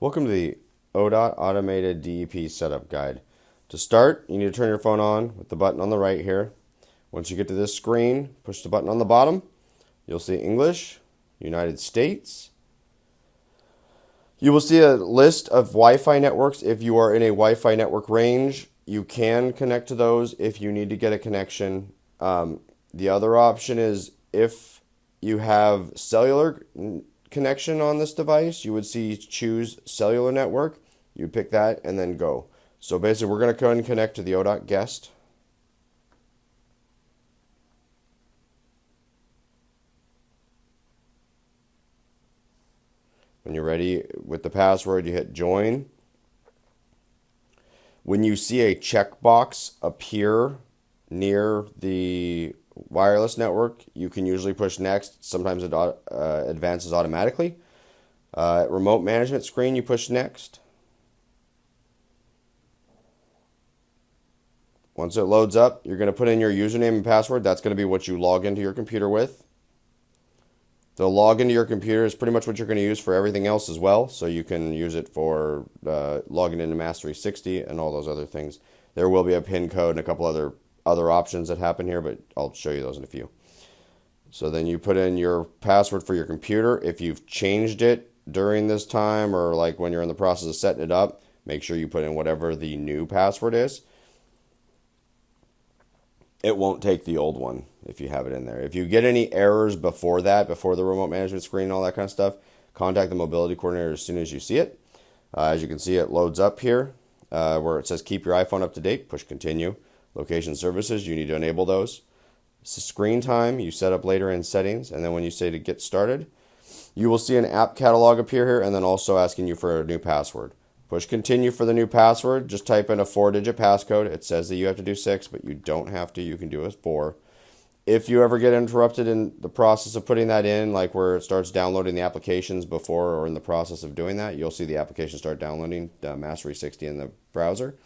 Welcome to the ODOT Automated DEP Setup Guide. To start, you need to turn your phone on with the button on the right here. Once you get to this screen, push the button on the bottom. You'll see English, United States. You will see a list of Wi-Fi networks. If you are in a Wi-Fi network range, you can connect to those if you need to get a connection. The other option is if you have cellular connection on this device, you would see choose cellular network. You pick that and then go. So basically, we're going to go ahead and connect to the ODOT guest. When you're ready with the password, you hit join. When you see a checkbox appear near the wireless network, you can usually push next. Sometimes it advances automatically. Remote management screen, you push next. Once it loads up, you're going to put in your username and password. That's going to be what you log into your computer with. The log into your computer is pretty much what you're going to use for everything else as well. So you can use it for logging into MaaS360 and all those other things. There will be a PIN code and a couple other options that happen here, but I'll show you those in a few. So then you put in your password for your computer. If you've changed it during this time or like when you're in the process of setting it up, make sure you put in whatever the new password is. It won't take the old one if you have it in there. If you get any errors before that, before the remote management screen and all that kind of stuff, contact the mobility coordinator as soon as you see it. As you can see, it loads up here where it says keep your iPhone up to date. Push continue. Location services, you need to enable those. Screen time, you set up later in settings. And then when you say to get started, you will see an app catalog appear here and then also asking you for a new password. Push continue for the new password. Just type in a 4-digit passcode. It says that you have to do 6, but you don't have to. You can do a 4. If you ever get interrupted in the process of putting that in, like where it starts downloading the applications before or in the process of doing that, you'll see the application start downloading MaaS360 in the browser.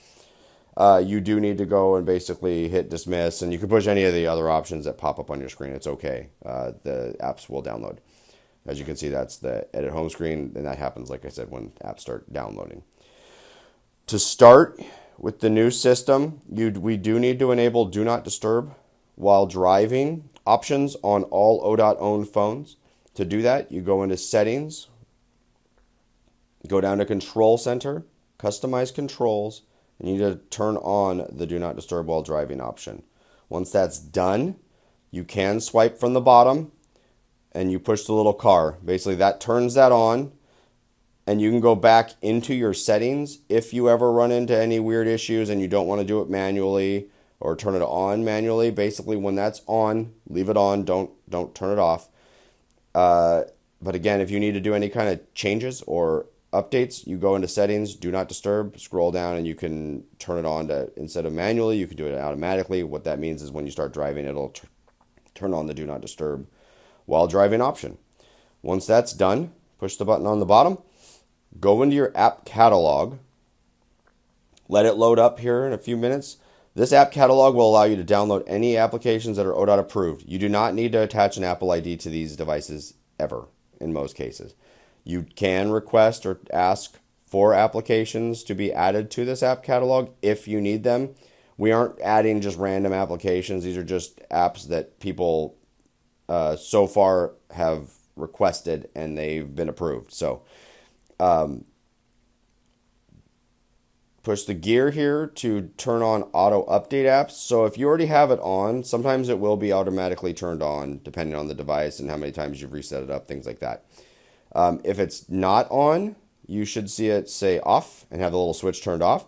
You do need to go and basically hit dismiss, and you can push any of the other options that pop up on your screen. It's okay. The apps will download. As you can see, that's the edit home screen, and that happens, like I said, when apps start downloading. To start with the new system, we do need to enable Do Not Disturb while driving options on all ODOT-owned phones. To do that, you go into Settings, go down to Control Center, Customize Controls, and you need to turn on the Do Not Disturb while driving option. Once that's done, you can swipe from the bottom and you push the little car. Basically, that turns that on, and you can go back into your settings if you ever run into any weird issues and you don't want to do it manually or turn it on manually. Basically, when that's on, leave it on. Don't turn it off. But again, if you need to do any kind of changes or updates, you go into settings, Do Not Disturb, scroll down, and you can turn it on to, instead of manually, you can do it automatically. What that means is when you start driving, it'll turn on the Do Not Disturb while driving option. Once that's done, push the button on the bottom, go into your app catalog, let it load up here in a few minutes. This app catalog will allow you to download any applications that are ODOT approved. You do not need to attach an Apple ID to these devices ever, in most cases. You can request or ask for applications to be added to this app catalog if you need them. We aren't adding just random applications. These are just apps that people so far have requested and they've been approved. So push the gear here to turn on auto update apps. So if you already have it on, sometimes it will be automatically turned on depending on the device and how many times you've reset it up, things like that. If it's not on, you should see it say off and have the little switch turned off.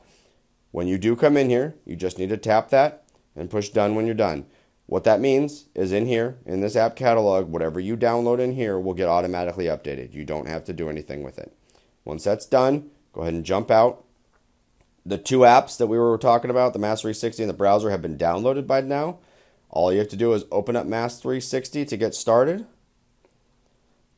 When you do come in here, you just need to tap that and push done when you're done. What that means is in here, in this app catalog, whatever you download in here will get automatically updated. You don't have to do anything with it. Once that's done, go ahead and jump out. The two apps that we were talking about, the MaaS360 and the browser, have been downloaded by now. All you have to do is open up MaaS360 to get started.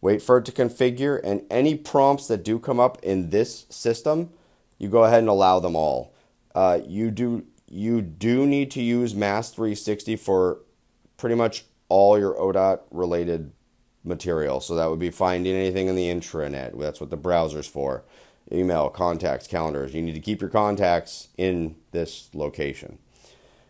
Wait for it to configure, and any prompts that do come up in this system, you go ahead and allow them all. You do need to use MaaS360 for pretty much all your ODOT related material. So that would be finding anything in the intranet. That's what the browser's for. email, contacts, calendars. You need to keep your contacts in this location.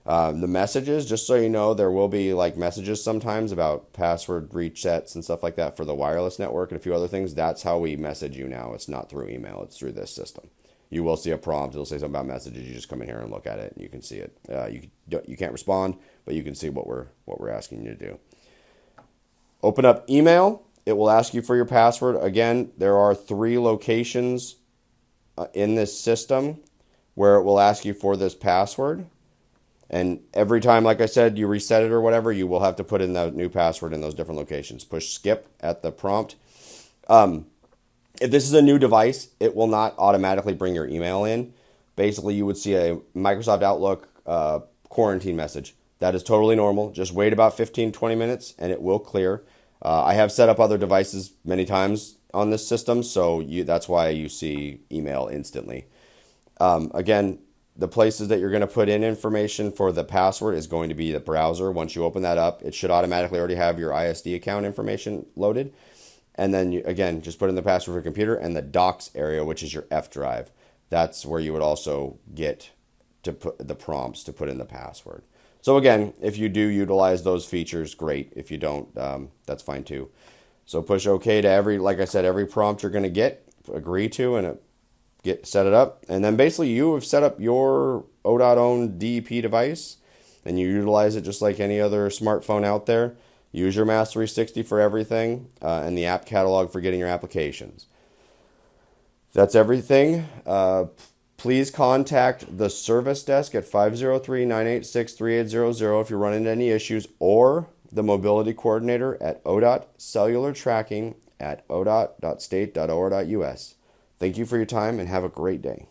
The messages, just so you know, there will be like messages sometimes about password resets and stuff like that for the wireless network and a few other things. That's how we message you now. It's not through email. It's through this system. You will see a prompt. It'll say something about messages. You just come in here and look at it, and you can see it. You can't respond, but you can see what we're asking you to do. Open up email. It will ask you for your password. Again, there are 3 locations in this system where it will ask you for this password. And every time, like I said, you reset it or whatever, you will have to put in the new password in those different locations. Push skip at the prompt. If this is a new device, it will not automatically bring your email in. Basically, you would see a Microsoft Outlook quarantine message. That is totally normal. Just wait about 15-20 minutes and it will clear. I have set up other devices many times on this system, so that's why you see email instantly. Again, the places that you're going to put in information for the password is going to be the browser. Once you open that up, it should automatically already have your ISD account information loaded. And then, again, just put in the password for your computer and the docs area, which is your F drive. That's where you would also get to put the prompts to put in the password. So again, if you do utilize those features, great. If you don't, that's fine too. So push OK to like I said, every prompt you're going to get, agree to, and set it up. And then basically you have set up your ODOT owned DEP device and you utilize it just like any other smartphone out there. Use your MaaS360 for everything and the app catalog for getting your applications. That's everything. Please contact the service desk at 503-986-3800 if you run into any issues, or the mobility coordinator at ODOT cellular tracking at odot.state.or.us. Thank you for your time and have a great day.